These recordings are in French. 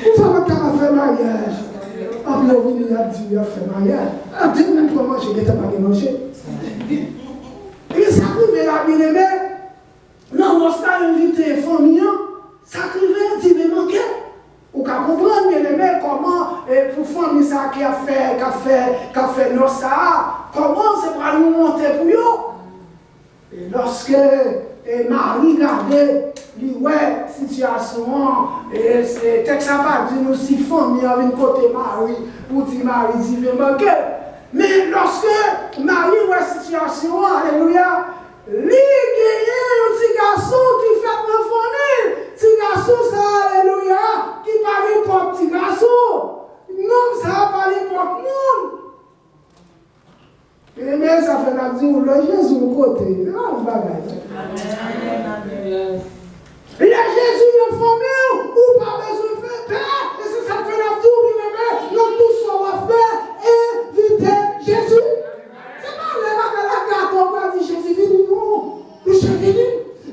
Vous savez qu'on a fait mariage. En plus, on a dit qu'il a fait mariage. En dit qu'on peut manger, il n'était pas manger. Et ça arrive là, bien aimé. Non, on s'est invité les familles. Ça arrive, tu veux manquer. Ou qu'à comprendre, bien aimé, comment, pour famille ça qui a fait nos ça, comment c'est pour nous monter pour eux. Et lorsque Marie regardait, ouais, situation, et c'est texte à part dit nous si famille avec une côté Marie, pour dire Marie dit veut manquer. Mais lorsque Marie voit situation, alléluia, lui gagne un petit garçon qui fait le famille, petit garçon ça, alléluia, qui parle pour petit garçon, non ça parle pour monde. Et bien, ça fait la dire, le Jésus au côté. Non, bagaille. Il y a Jésus de famille, ou pas besoin de faire peur. Et c'est ça que fait la tour, bien-aimé. Nous tous sommes faits inviter Jésus. C'est pas le bagarre la carte, on va dire Jésus venu, non. Jésus venu.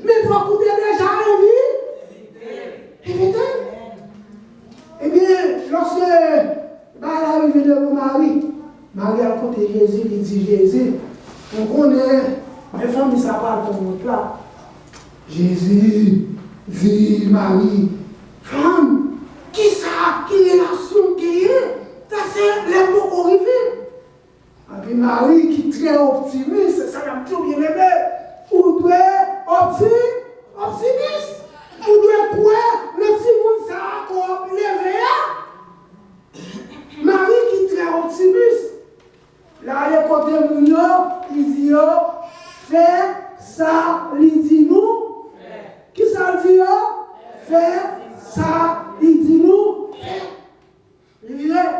Mais il faut écouter déjà inviter. Eh bien, lorsque l'arrivée de mon mari, Marie a côté Jésus, il dit Jésus, on connaît, mes familles ça parle pour nous là. Jésus, dit Marie, femme, qui ça, qui relation qui est, ça c'est les mots arrivés. Et puis Marie qui est très optimiste, ça m'a tout bien aimé, ou doit optimiste, ou doit croire le petit monde ça a levé. Marie qui est très optimiste. Là, il côté Mounio, il dit, fais ça, il dit nous. Qui ça dit, fais ça, il dit nous. Il est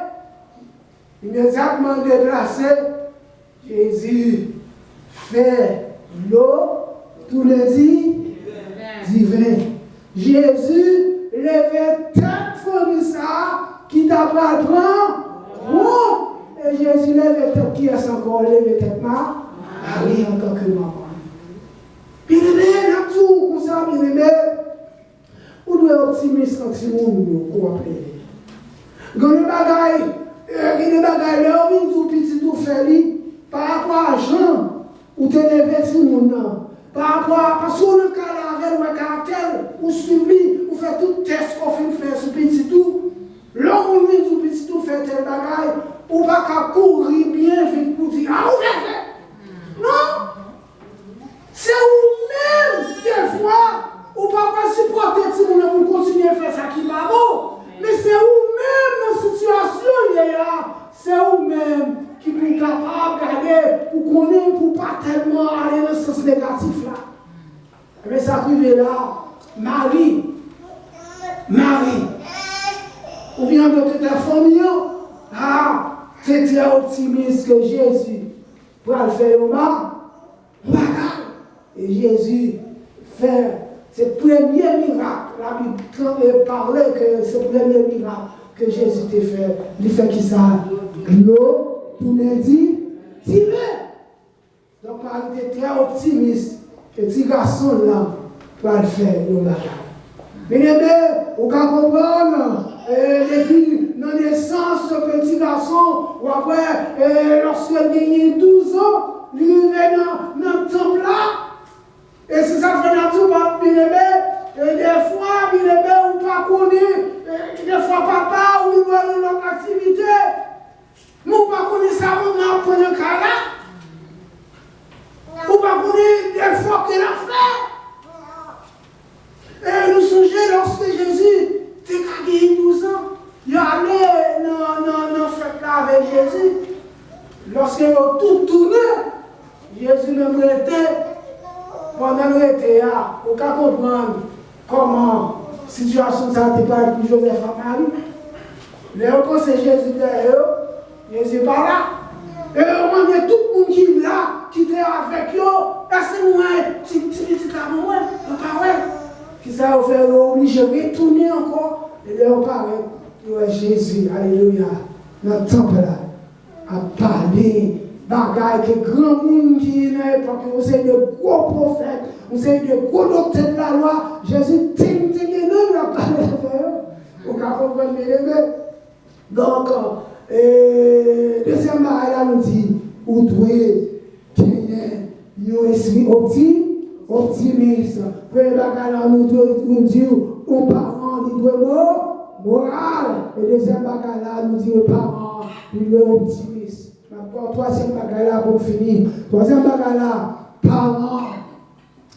immédiatement déplacé. Jésus fait l'eau, tout le dit, divin. Jésus levait tête famille ça, qui t'apprend. Et Jésus lève tête qui est encore levé tête Marie en tant que maman. Bien aimé, la tour, comme ça, bien aimé, on doit optimiser quand il nous coopérer. Quand le bagaille, là, on vient tout petit tout fait, par rapport à Jean, ou te lever tout le monde, par rapport à, parce qu'on a avec le caractère, ou suivi, ou fait tout test qu'on fait faire ce petit tout, l'homme vient tout petit tout fait tel bagaille, ou pas qu'à courir bien vite pour dire ah, vous non! C'est vous-même, des fois, ou pas supporter si vous continuer à faire ça qui va bon. Mais c'est vous-même dans la situation, c'est vous-même qui est capable de regarder pour connaître, pour pas tellement aller dans ce sens négatif là. Mais ça arrive là, Marie, ou bien de toute ta famille, tu es très optimiste que Jésus va le faire au mal. Et Jésus fait ce premier miracle. La Bible parlait que ce premier miracle que Jésus t'a fait, il fait qui ça? L'eau, tout le dit, tiré. Donc, il était très optimiste que petit garçon là va le faire au mal. Bien aimé, vous comprenez? Et puis, dans la naissance, ce petit garçon, ou après, lorsqu'il a gagné 12 ans, il est dans le temple là. Et c'est ça que fait la tout, bien aimé. Et des fois, bien aimé, ou pas connu, des fois, papa, ou il va dans notre activité. Nous pas connaître ça, maman, pour le cas là. Ou pas connaître des fois qu'il a fait. Et nous songeons lorsque Jésus était gagné 12 ans. Il allait dans cette là avec Jésus. Lorsqu'il a tout tourné, Jésus même était, pendant le été, on peut comprendre comment la situation ça n'était pas avec Joseph et Marie. Mais on pense que Jésus derrière, Jésus n'est pas là. Et on voit tout le monde qui est là, qui était avec eux, c'est moi, petit là, moi, pas ouais. Qui ça va faire obligé de retourner encore. Et là, on parle, Jésus, alléluia, dans le temple là, à parler. Bagaille que grand monde qui est dans l'époque, vous êtes de gros prophètes, vous êtes de gros docteurs de la loi, Jésus, la parole avec eux. Vous comprenez, mes amis? Donc, deuxième barrière, là, nous dit, vous devez gagner un esprit optimiste. Premier bagage, nous devons dire, aux parents, ils doivent moral. Et deuxième bagage, là, nous dit, aux parents, ils doivent optimistes. Troisième bagage, là, pour finir. Troisième bagage, là, parents,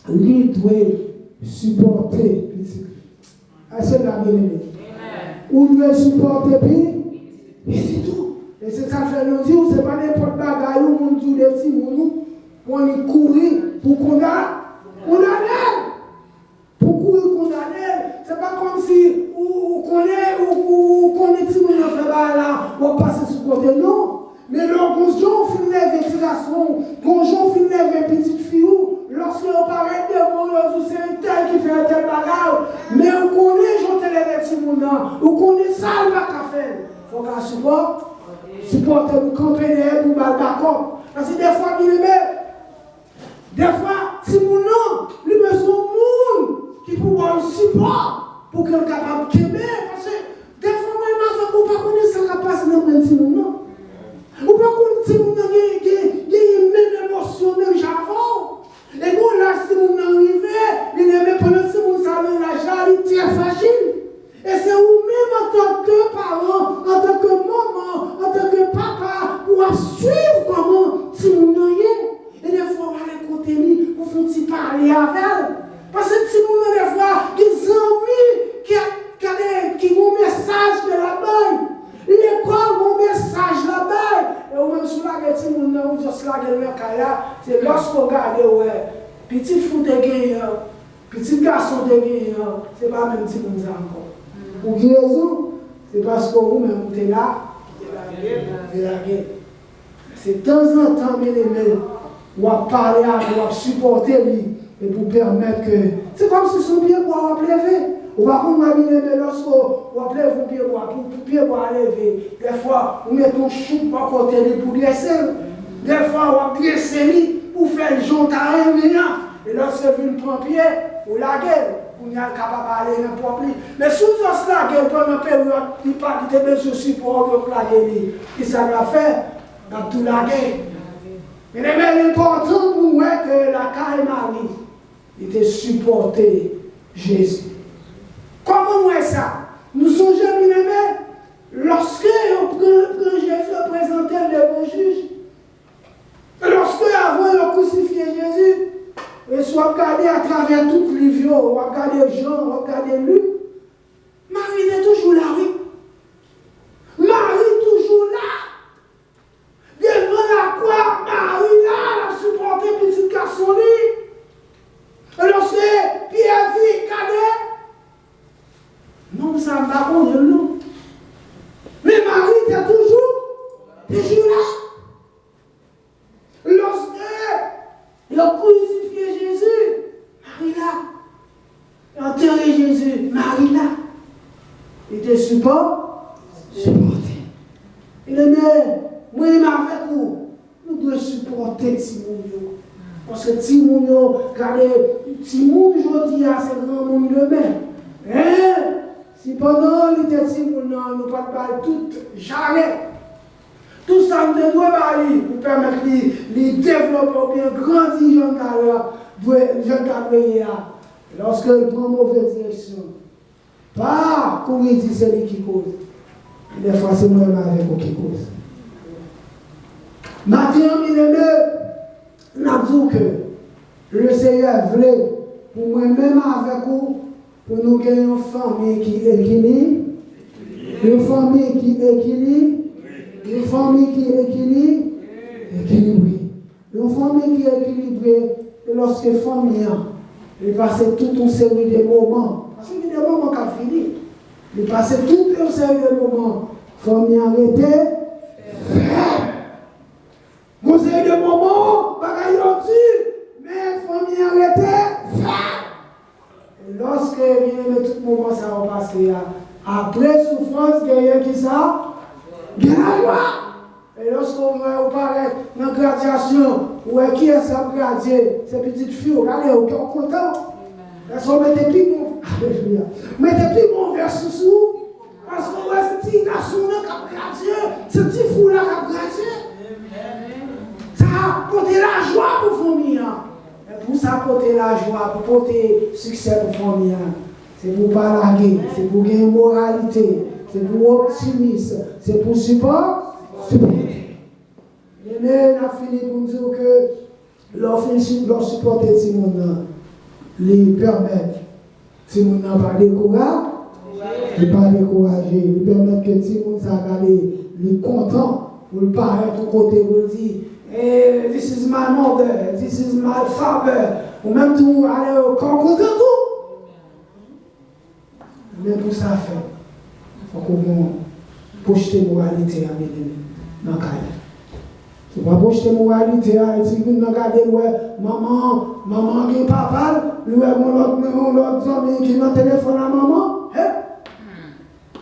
ils doivent supporter. C'est la bien-aimée. Ou doit supporter, et c'est tout. Et c'est ça que je nous dis, c'est pas n'importe bagaille où on dit des petits mounous, on est courir pour condamner. Pour courir condamner, c'est pas comme si on connaît si on a fait là, on passe sur le côté, non. Mais le bonjour finit les garçons, bonjour finit les petites filles, lorsque on paraît devant eux, c'est un tel qui fait un tel bagarre, mais on connaît, j'entends les petits mounous, on connaît ça, le bac à faire. Il faut qu'on supporter nous camper pour mal d'accord. Parce que des fois, des fois, si mon nom, lui besoin de monde qui peut avoir un support pour qu'il soit capable de quémer. Parce que des fois, moi, je ne sais pas ce qui passe dans le petit monde. Ou pas qu'on si mon nom a une même émotion, même javon. Et bon, là, si mon nom arrive, il n'est même pas le si mon salon là, il est très fragile. Et c'est vous-même en tant que parent, en tant que maman, en tant que papa, pour suivre comment si vous n'avez. Et des fois, on va aller côté lui, pour faire parler avec elle. Parce que si vous n'avez des fois des amis qui ont un message de là-bas, l'école a un message là-bas. Et au même sur la gueule, si vous n'avez pas sur la gueule, c'est lorsqu'on regarde, petit fou de gagné, petit garçon de gagné, c'est pas même si vous encore. Pour quelle raison? C'est parce que vous-même, vous êtes là, vous êtes la guerre. C'est de temps en temps, bien aimé, on va parler à lui, on va supporter lui, et pour permettre que. C'est comme si son pied va lever. On va bien aimé, lorsque on va lever vos pieds, pour pied va lever. Des fois, on met ton chou à côté lui pour dresser. Des fois, on va dresser lui pour faire le jonte à un million. Et lorsque vous prend pied, on la gueule. On est capable d'aller n'importe où. Mais si vous avez la gueule pendant une période, il n'y a pas de besoin de support pour la gueule. Et ça va faire dans toute la gueule. Mais l'important pour moi que la caille Marie était supporter Jésus. Comment moi ça? Nous sommes bien aimés lorsque Jésus a présenté devant juge. Lorsque avant de crucifier Jésus, et soit regardé à travers toutes les vieux, regardez Jean, regardez Luc. Marie est toujours là, oui. Marie toujours là. Devant la croix, Marie là, elle a supporté petit garçon lui. Et lorsque Pierre dit, regardez, non, ça ne va pas contre nous. Mais Marie était toujours là. Lorsque il a crucifié Jésus, Marie là. Enterré Jésus, Marie là. Il était supporté. Il aimait, moi et avec vous, nous devons supporter Timounio. Parce que Timounio, regardez, Timounio aujourd'hui, c'est le grand monde demain. Si pendant l'été Timounio, nous ne pas de tout, jamais. Tout ça, nous devons aller pour permettre de développer ou bien grandir jeune carrière. Lorsque il prend mauvaise direction, pas courir dire c'est lui qui cause. Des fois, c'est moi-même avec vous qui cause. Maintenant, nous avons dit que le Seigneur voulait, pour moi-même avec vous, pour nous gagner une famille qui équilibre, une famille qui équilibre. Une famille qui est équilibrée. Une famille qui est équilibrée, et lorsque la famille a passé toute une série de moments, parce qu'il y a des moments qui ont fini, il a passé toute une série de moments, la famille a été ferme. Une série de moments, bagaille mais la famille a été ferme. Et lorsque tout le moment ça va passer, après souffrance, il y a qui ça? Il y a la loi. Et lorsqu'on va paraître dans la graduation, qui est ça gradué, ces petites filles, regardez, on est content. Parce qu'on met des plus bons verres sous. ce petit fou là qui a grandi. Ça a porté la joie pour la famille. Et pour ça, porter la joie, pour porter succès pour la famille. C'est pour pas larguer, c'est pour gagner moralité, c'est pour optimisme, c'est pour support, supporter. Et nous, on a fini pour dire que leur supporter tout le monde, lui permettre tout le monde n'a pas découragé, il pas découragé, lui permettre que tout le monde soit content pour le paraître au côté pour dire hey, this is my mother, this is my father, ou même tout aller au concours de tout. Mais pour ça faire, il faut qu'on projeter moralité à dans le cadre. Si on va projeter moralité à si vous regardez maman et papa, nous avons l'autre ami qui est dans le téléphone à maman.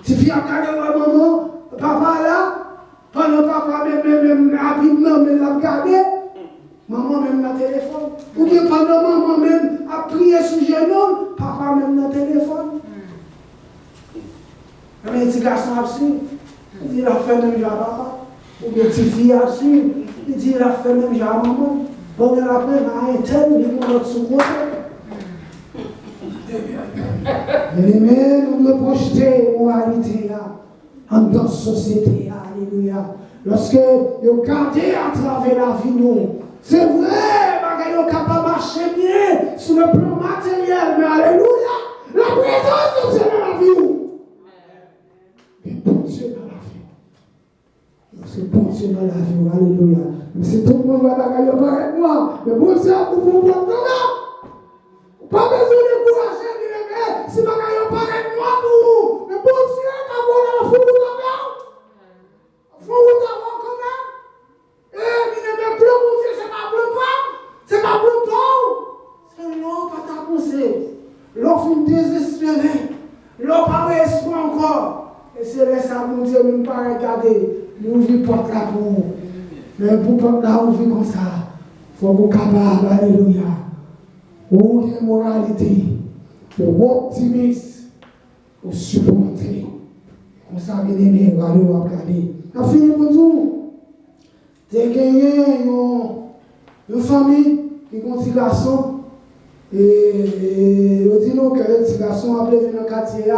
Si vous regardez maman, papa là, pendant papa même rapidement même l'a regardé, maman même dans le téléphone. Ou bien pendant maman même a prié sur le genou, papa même dans le téléphone. Mais petit garçon a su, il dit il a fait même genre papa. Ou bien petite fille a su, il dit il a fait même genre maman. Bon, il a pris un tel, il m'a l'autre sous côté. Mais nous devons projeter moralité en dans la société. Alléluia. Lorsque nous regardons à travers la vie, c'est vrai, nous sommes capables de marcher bien sur le plan matériel, mais alléluia, la présence de Dieu dans la vie. Mais bon Dieu dans la vie. C'est bon Dieu dans la vie, alléluia. Mais si tout le monde va bagailler avec moi, mais bon Dieu, vous vous prendre pas besoin de courager, mais si bagaille avec moi pour vous, mais bon Dieu, quand vous allez faire vous d'abord, faut vous d'abord quand même. Mais bleu, mon Dieu, c'est pas bleu pas, c'est pas bleu pas. C'est l'eau pas ta pensée. L'eau fin désespérée. L'eau pas espoir encore. Et c'est là ça, mon Dieu, même pas regarder. Nous vivons porte là pour vous. Mais pour porte là, on vit comme ça. Il faut qu'on capable, alléluia. Ou une moralité, ou optimisme, ou supporter. Comme ça, bien aimé, regardez, regardez. On a fini pour nous. Tu as gagné une famille qui est un petit garçon. Et on dit nous que le petit garçon a appelé dans le quartier, le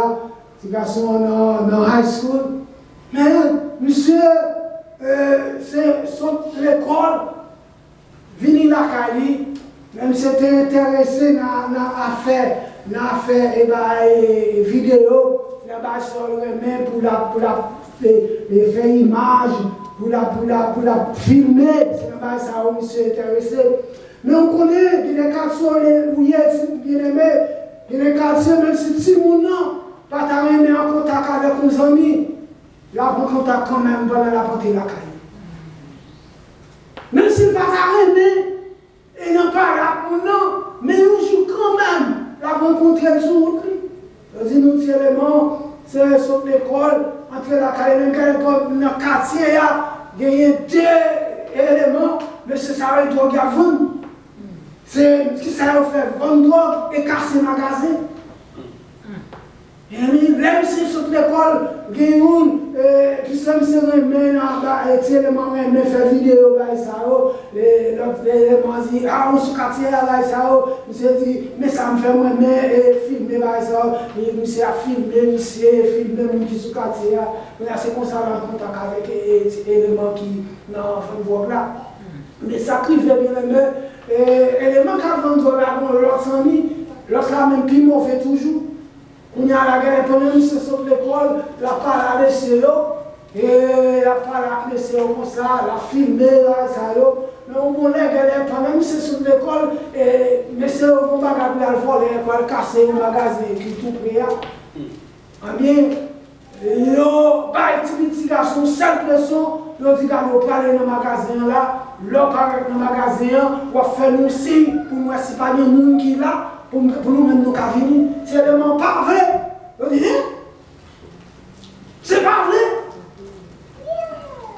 petit garçon dans high school. Mais, monsieur, c'est l'école, venu la Cali, même si tu es intéressé dans l'affaire vidéo, sur le même pour la faire image, pour la filmer, c'est ça où monsieur est intéressé. Mais on connaît des quartiers où il y a bien aimé, des quartiers, même si tout le monde n'a pas mis en contact avec nos amis, là, on contact quand même dans la portée de la caille. Même s'il n'a pas aimé, et n'a pas là pour nous, mais nous jouons quand même la rencontrer sur le cri. On dit nous, éléments, c'est sur l'école, entre la caille et dans le quartier, il y a deux éléments, mais c'est ça, il doit y avoir. C'est ce qui ça fait vendre drogue et casser le magasin. Et même si sur l'école, il y a une qui se remet dans fait vidéo, l'autre élément dit, ah, on se quartier, monsieur dit, mais ça me fait moi filmer, monsieur a filmé, monsieur filmé, qui se quartier, c'est comme ça on contact avec les éléments qui dans le là. Mais ça qui fait bien élément qui a vendu l'autre ami, l'autre là même plus mauvais toujours. On y a la guerre, pendant que c'est sur l'école, la parole à l'essai, et la parole à l'essai comme ça, la filmé, ça, mais on connaît que pendant que c'est sur l'école, mais c'est au magasin à voler, pour casser le magasin qui tout prêt. Eh bien, il y a des petits garçons, seule pression, ils disent qu'on va aller dans le magasin là, l'on parle dans le magasin, on va faire nous signe pour nous, si pas de monde qui est là. Pour nous-mêmes, nous avons venir, c'est vraiment pas vrai. Vous dites, c'est pas vrai.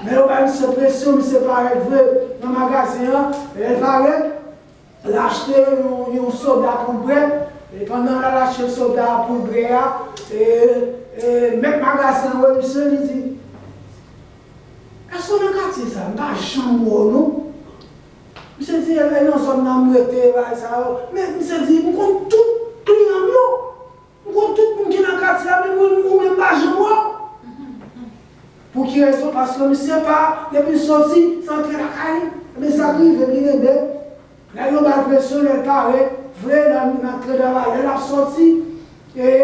Mais on va se pression, mais c'est pas vrai. Dans le magasin, elle paraît, l'acheter un soldat pour break, et pendant l'acheter un soldat pour break, et mettre le magasin, monsieur, il dit, garçon dans le quartier, ça, pas chambre, non? Je me dis, non, ça m'a muté, mais je me dis, vous comptez tout client, vous comptez tout le monde qui est dans le quartier, mais vous même pas moi. Pour qui raison? Parce que je ne sais pas, depuis sorti, c'est entrer la caille, mais ça arrive, bien aidé. Là, il y a une pression, elle paraît, vrai, l'entrée dans la elle a sorti, et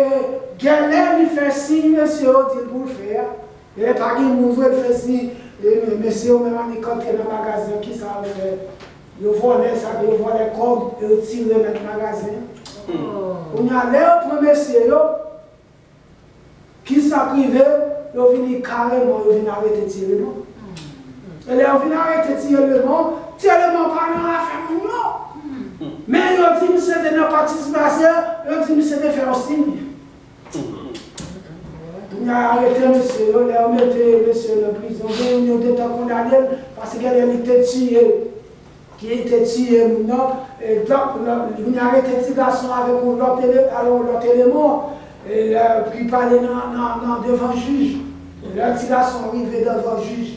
Galère lui fait signe, monsieur, il pour le faire. Il n'est pas qui nous veut faire signe, et monsieur, même en école, dans le magasin, qui ça va faire? Ils volent ça, ils volent les cordes, ils tirent dans le magasin. On y a l'air pour monsieur, qui s'aprive, ils viennent carrément, ils viennent arrêter de tirer le monde. Et là, ils viennent arrêter de tirer le monde, tellement pas dans la famille. Mais ils ont dit, c'est de notre participation, ils ont dit, c'est de faire un signe. On a arrêté monsieur, on a mis monsieur en prison, ils ont été condamnés parce qu'il était tiré. Qui était tiré, non, et donc, on a arrêté ce garçon avec l'autre élément, et il a pris parler devant le juge. Le petit garçon arrivé devant le juge.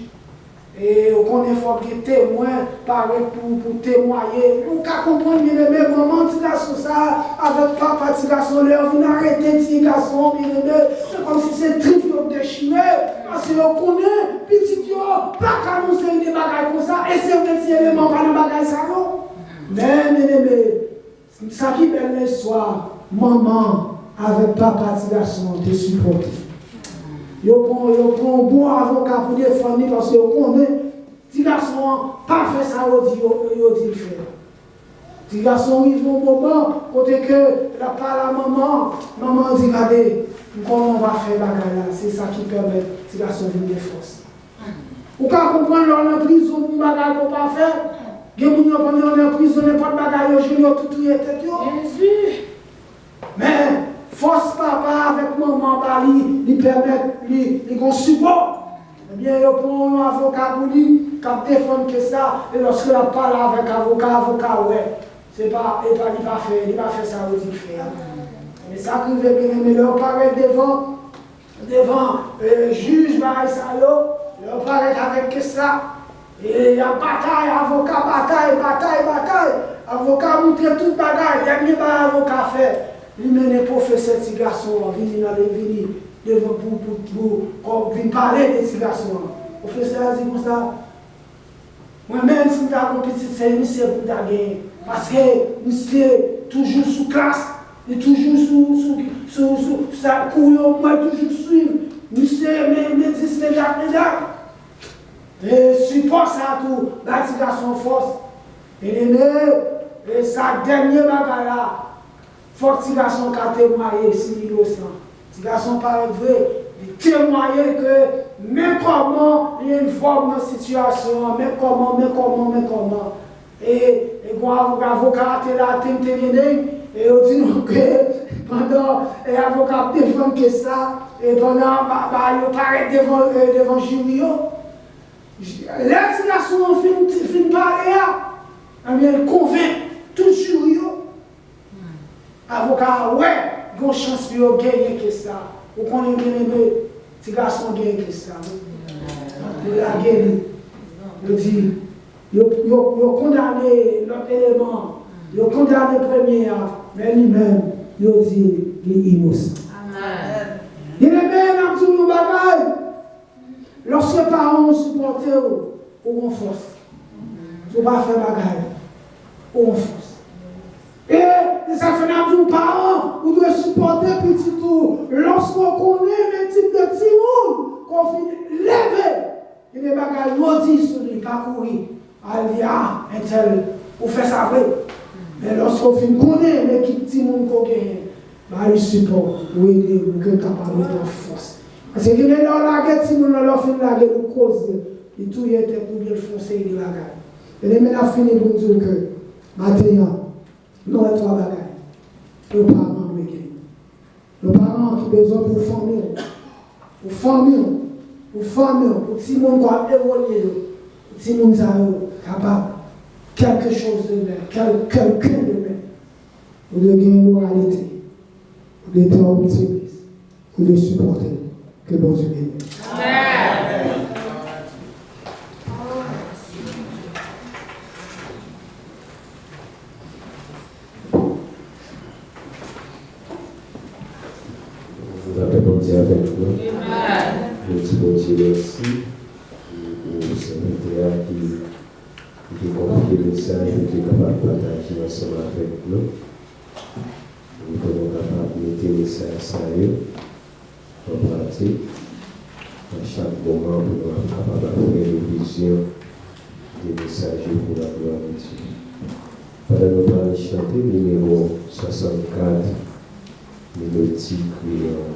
Et on est fort que témoin, pareil pour témoigner. On peut comprendre bien aimé, moment petit garçon ça, avec papa petit garçon, là, on vient arrêter petit garçon, bien aimé. C'est comme si c'est triple déchiré. Parce qu'on connaît, petit yo, pas qu'à nous faire des bagages comme ça, et c'est un petit élément, pas de bagages ça, non. Mais, bien aimé, ça qui belle l'histoire, maman, avec papa petit garçon, te supporter. Ils prennent un bon avocat pour défendre parce qu'ils connaissent. Si les garçons pas fait ça, ils disent le faire. Si les garçons arrivent au moment, côté que la parole à maman dit regardez, comment on va faire la bagarre là. C'est ça qui permet que les garçons viennent de force. Ou quand on prend leur prison pour bagarre qu'on pas faire, les gens qui sont en prison, n'importe bagarre, ils ont tout est tête. Mais force papa avec maman, lui permettre de support. Eh bien, il prend un avocat pour lui, qui défend que ça, et lorsque la parle avec avocat, ouais, c'est pas, il va faire ça, il dit faire. Mais ça qui veut bien, mais il paraît devant le juge, il paraît avec ça, et il y a bataille, bataille, avocat montre toute bagaille, dernier avocat fait. Il mène les professeurs de ces garçons, il vient devant pour parler de ces garçons. Le professeur a dit comme ça, moi-même, si je suis un petit, c'est pour gagner. Parce que je suis toujours sous classe, je suis toujours sous sa cour, moi toujours suivre. Je suis mes 10 médailles. Et support ça tout, là, ces garçons force. Et sa dernière bagarre là, faut que les garçons témoignent si innocent. Les garçons parlent vrai, ils témoignent que même comment il y a une forme de situation, même comment. Et quand l'avocat est là, il et on dit que pendant l'avocat défend que ça, et pendant il paraît devant le jury. Les garçons finissent par parler, il convainc tout le jury. Avocat, ouais, il y a une chance de gagner que ça. Ou qu'on est bien aimé, ces garçons gagnent que ça. Il a gagné. Il dit, il a condamné l'autre élément, il a condamné le premier, mais lui-même, il a dit, il est innocent. Amen. Il est bien dans tout le bagage. Lorsque les parents supportent, on force. Il ne faut pas faire bagage. On force. Et ça fait un parents, vous devez supporter petit tout. Lorsqu'on connaît le type de petit monde, qu'on finit lever, et les bagages maudits sur lui, pas courir. Elle dit, un tel, vous faites ça vrai. Mais lorsqu'on finit connaître l'équipe petit monde qu'on gagne, il supporte, vous aidez, vous êtes capable de force. Parce que les gens la guerre, si nous leur finissons la guerre, nous cause, et tout y est pour bien foncer de la guerre. Et les gens finissent pour dire que, maintenant, nous avons trois bagages. Nos parents nous gagner. Nos parents qui ont besoin pour former, pour si mon doit évoluer, pour si nous sommes capables quelque chose de bien, quelqu'un de bien. Vous devez gagner une moralité, vous devez être optimiste, vous devez supporter que bon Dieu bénisse. Amen. dit bon Dieu merci pour secrétaire qui confie le message qui est capable de partager ensemble avec nous. Nous sommes capables de mettre le message en pratique à chaque moment pour nous être capables de faire une vision des messages pour la gloire de Dieu. Pendant nous allons chanter le numéro 64, mélodie créole.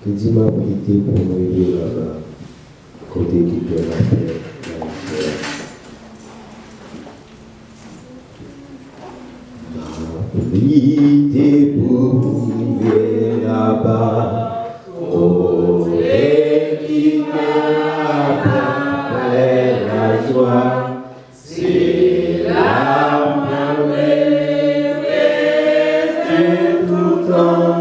Qui dit m'a prité pour nous aider là-bas, côté qui est la paix, la joie. M'a prité pour nous aider là-bas, côté qui est la paix, la joie. C'est la merveille de tout temps.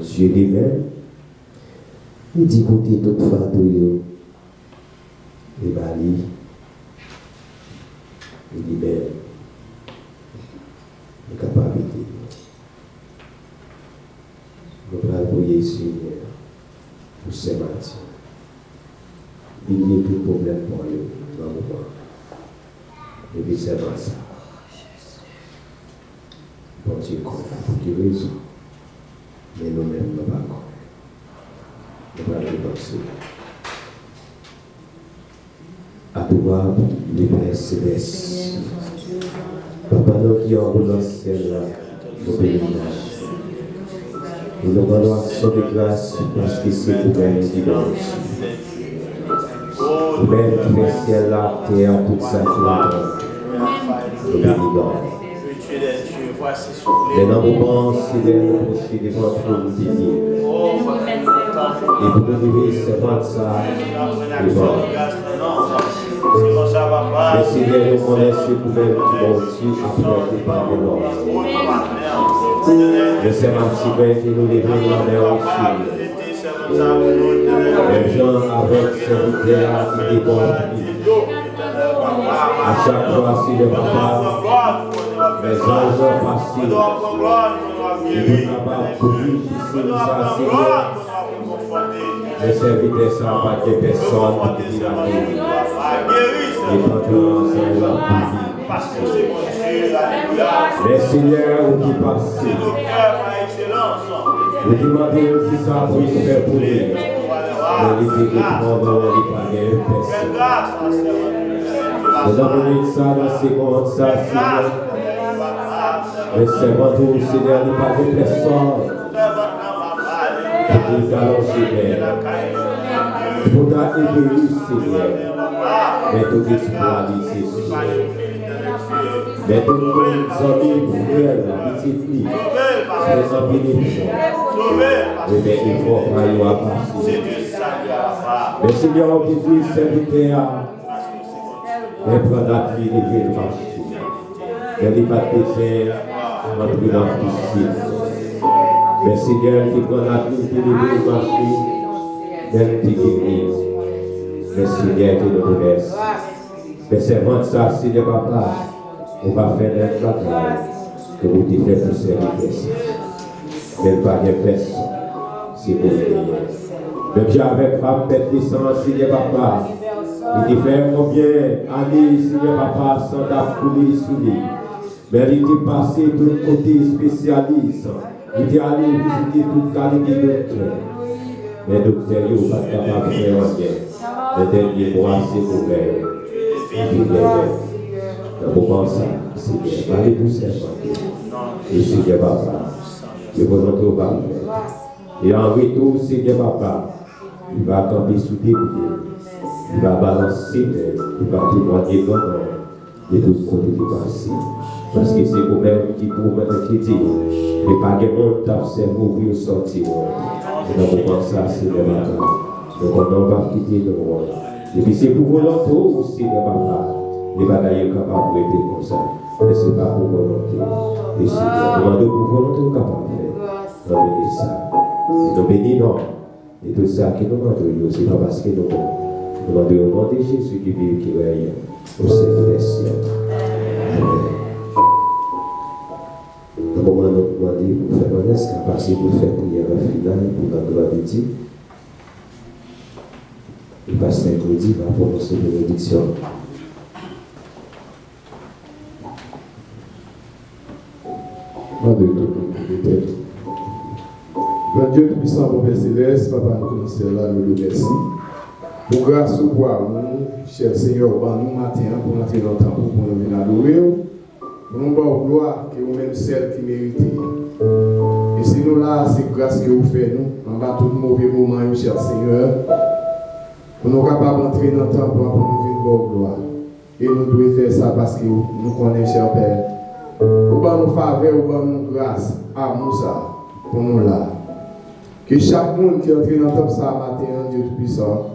Dieu lui-même, il dit écoutez toute fadouille et bali, il libère les capacités. Seigneur pour ce matin. Il y a tout problème pour eux dans le moment. Et puis c'est dans ça. Bon Dieu, pour quelle raison? Mais nous-mêmes, nous ne pas connaître. Nous allons penser. À pouvoir les Pères célestes. Papa, nous qui en dans le ciel, nous bénissons. Nous demandons action de grâce parce que c'est pour elle qui donne. Même qui fait ciel, la terre, toute sa fleur. Nous bénissons. Maintenant, vous pensez de nous approcher devant vous divine. Et vous devez servant ça devant. Mais Seigneur, nous connaissons vous-même qui vont Dieu après par le Lord. Le servant qui nous lève la mer aussi. Les gens avec serviteurs qui débordent. À chaque fois, si le papa, les anges passent, il est capable de courir sur ça, Seigneur. Les serviteurs ne savent pas que personne qui l'a guéri. Et quand on enseigne la vie, les seigneurs qui passent, vous demandez aussi ça pour nous faire pour lui. Mais les équipements vont lui payer personne. Nous avons mis ça dans ces secondes, ça, Seigneur. Mais c'est moi tout, Seigneur, nous pas de personne. Nous allons, Seigneur. Pour t'aider, Seigneur. Mais tout exploit, Seigneur. Mais tout le monde, amis, frères, petites filles, c'est un bénéfice. Mais il faut pas y avoir passé. Mais Seigneur, qui dit, serviteur, mais prendre la vie et le marché. Il n'y a pas de désert, entrer dans le piscine. Mais Seigneur, qui prend la vie et le marché, même qui guérit. Mais Seigneur, qui nous laisse. Mais c'est vraiment ça, Seigneur Papa, on va faire un travail que vous dites faire pour servir. Mais pas de personne, c'est pour vous. Même j'ai avec femme, bête descend, Seigneur Papa. Il dit fait mon bien, allez, Seigneur Papa, sans d'affouler sous lui. Mais il dit passer de l'autre côté spécialiste. Il dit allez visiter toute qualité de docteur. Mais docteur, il n'est pas capable de faire un bien. Le dernier mois, c'est ouvert. Il dit dans le moment ça, Seigneur, allez vous servir. Et Seigneur Papa, je vous entends pas faire. Et en retour, Seigneur Papa, il va tomber sous des pieds. Il va balancer, il va témoigner vraiment de tout ce côté de passé. Parce que c'est vous-même qui dit, mais pas de monde t'observe ouvrir ou sortir. Et dans le moment ça, c'est le matin. Donc on va quitter le monde. Et puis c'est pour volonté aussi, le papa. Les bagailles sont capables de rester comme ça. Mais ce n'est pas pour volonté. Et si on demande pour volonté, on est capable de faire. On bénit ça. Et nous bénissons. Et tout ça qui nous demande, ce n'est pas parce que nous demandons au nom de Jésus qui vit, qui règne au sein des cieux. Amen. Dans le moment où nous demandons pour faire un escale, passer pour faire prière finale pour la gloire de Dieu. Le pasteur Claudie va prononcer une bénédiction. Grand Dieu tout-puissant, mon Père Céleste, Papa, nous connaissons là, nous le remercions. Pour grâce au pouvoir, nous, cher Seigneur, nous matin pour entrer dans le temple, pour nous venir adorer, pour nous voir gloire, que vous-même celle qui mérite. Et si nous là, c'est grâce que vous faites, nous, en bas tout mauvais moment, cher Seigneur, pour nous capables d'entrer dans le temple, pour nous venir voir gloire. Et nous devons faire ça parce que nous connaissons, cher Père. Ou bien nous faveur, ou bien nous grâce, amour ça, pour nous là. Que chaque monde qui est entré dans le temple ça matin, Dieu tout-puissant,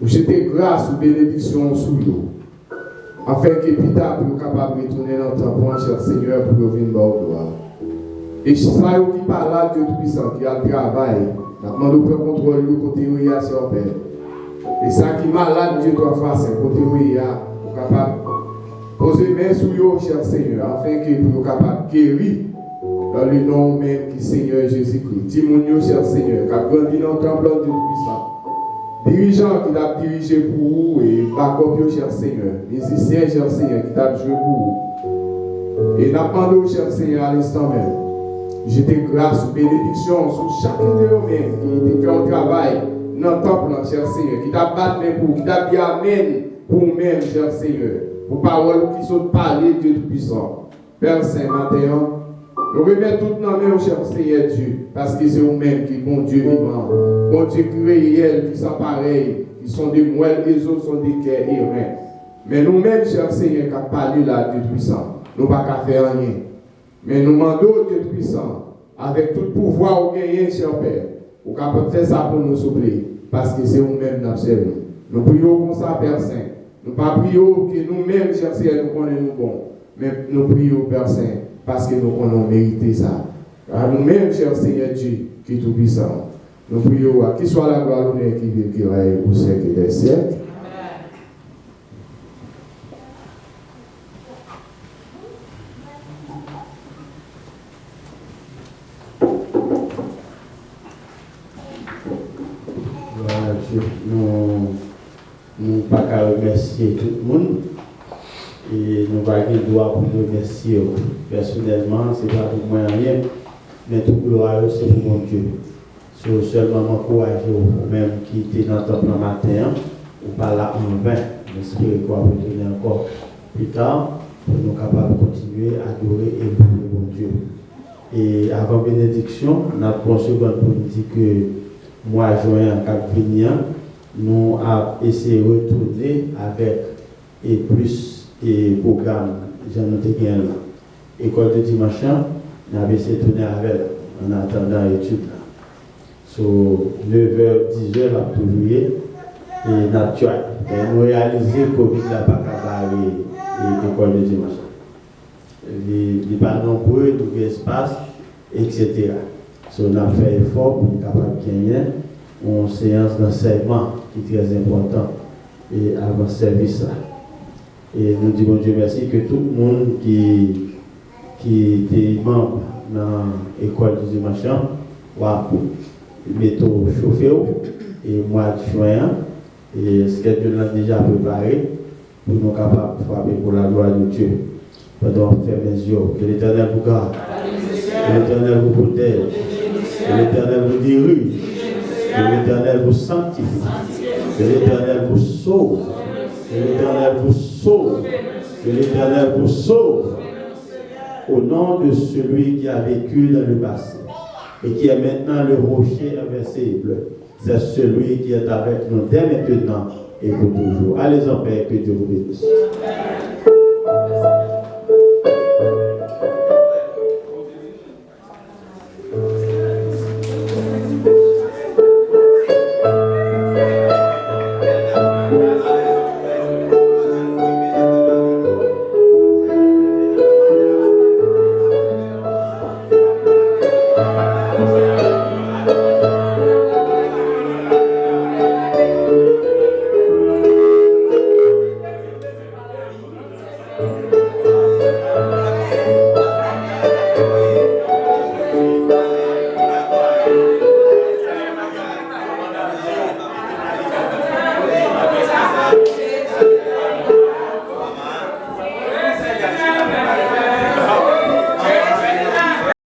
vous jetez grâce ou bénédiction sous l'eau. Afin que plus tard, vous soyez capable de retourner dans le temple, cher Seigneur, pour venir voir gloire. Et ça qui parle là, Dieu tout-puissant, qui a le travail, nous demandons de prendre contrôle du côté où il y a, cher Père. Et ça qui est malade, Dieu doit faire, c'est côté où il y a, vous capable. Posez main sur eux, cher Seigneur, afin que vous soyez capable de guérir dans le nom même qui Seigneur Jésus-Christ. Timounio, cher Seigneur, qui a grandi dans le temple de Dieu puissant. Dirigeant qui t'a dirigé pour vous et Bacopio, cher Seigneur. Musicien, cher Seigneur, qui t'a joué pour vous. Et n'a pas d'eau, cher Seigneur, à l'instant même. Je te grâce ou bénédiction sur chacun de nous-mêmes qui fait un travail dans le temple, cher Seigneur, qui t'a battu pour, qui t'a dit Amen pour nous-mêmes, cher Seigneur. Pour paroles qui sont parlées, Dieu Tout-Puissant. Père Saint, maintenant, nous remettons tout dans nos mains, cher Seigneur Dieu, parce que c'est vous-même qui bon Dieu vivant, bon Dieu réel, qui sont pareils, qui sont des moelles, les autres sont des cœurs et reins. Mais nous-mêmes, cher Seigneur, qui avons parlé là, Dieu Tout-Puissant, nous ne pouvons pas faire rien. Mais nous demandons, Dieu Tout-Puissant, avec tout pouvoir au gagné, cher Père, vous êtes capable de faire ça pour nous souffler, parce que c'est vous-même dans le nous prions comme ça, Père Saint. Nous ne prions pas que nous-mêmes, cher Seigneur, nous connaissons bon, mais nous prions, Père Saint, parce que nous avons mérité ça. À nous-mêmes, cher Seigneur Dieu, qui est tout-puissant, nous prions à qui soit la gloire, l'honneur qui vive, qui règne au siècle des siècles. Nous ne pouvons pas remercier tout le monde et nous avons le droit pour nous remercier. Personnellement, ce n'est pas pour moi rien, mais tout gloire c'est pour mon Dieu. So, seulement m'encourager vous-même qui était dans le temple le matin, ou pas là en vain. J'espère qu'on va retourner encore plus tard pour nous capables de continuer à adorer et louer mon Dieu. Et avant bénédiction, on a une seconde pour nous dire que moi, juin, cap venir, nous avons essayé de retourner avec et plus de programmes. J'en ai gagné là. École de dimanche, nous avons essayé de tourner avec en attendant l'étude. So, 9h, 10h, la toujours et naturel. Et nous réalisons que Covid n'a pas barré l'école de dimanche. Les pas nombreux, nous espace, etc. So, on a fait effort pour être capable de gagner une séance d'enseignement qui est très importante et avant le service. Et nous disons Dieu merci que tout le monde qui était membre dans l'école du dimanche va mettre chauffé et mois de juin et ce que Dieu a déjà préparé pour nous capables de frapper pour la gloire de Dieu. Pendant qu'on fait mes yeux, que l'Éternel vous garde, que l'Éternel vous protège, que l'Éternel vous dirige, que l'Éternel vous sanctifie, que l'Éternel vous sauve, que l'Éternel vous sauve, que l'Éternel vous sauve. Au nom de celui qui a vécu dans le passé et qui est maintenant le rocher invincible, c'est celui qui est avec nous dès maintenant et pour toujours. Allez en paix, que Dieu vous bénisse.